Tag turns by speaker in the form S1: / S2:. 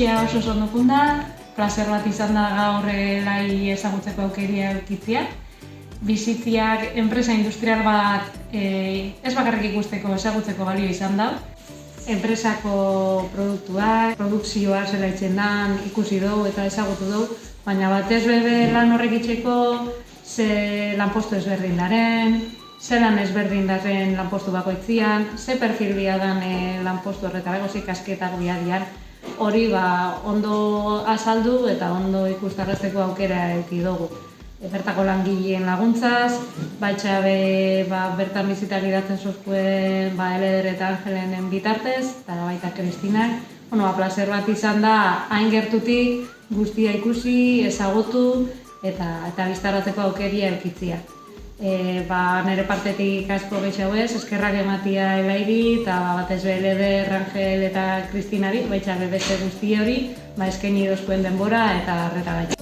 S1: Esperientzia oso ondo da, plazer bat izan da gaur lai ezagutzeko aukeria eukitzea. Bizitziak enpresa industrial bat ez bakarrik ikusteko ezagutzeko balio izan da. Enpresako produktuak, produkzioa zela itzen dan, ikusi dugu eta ezagutu dugu, baina batez bebe lan horrek itxeko ze lanpostu ezberdin daren, ze lan ezberdin daren lanpostu bakoitzian, ze perfil bia dan lanpostu horretarako, ze ikasketak bia dian, hori ondo azaldu eta ondo ikustarrazteko aukera eduki dugu. Bertako langileen laguntzaz, baitxa bertan bizitak idatzen zuzkuen Eleder eta Angelenen bitartez, eta baita Kristinak. Plazer bat izan da, hain gertutik guztia ikusi, ezagutu eta biztaratzeko aukeria eukitzia. Nire partetik asko gehiago ez, eskerrak ematia Elairi eta batez Eleder, Angel eta Kristinari, baitxa beste guzti hori, eskaini dozkuen denbora eta arreta gaitza.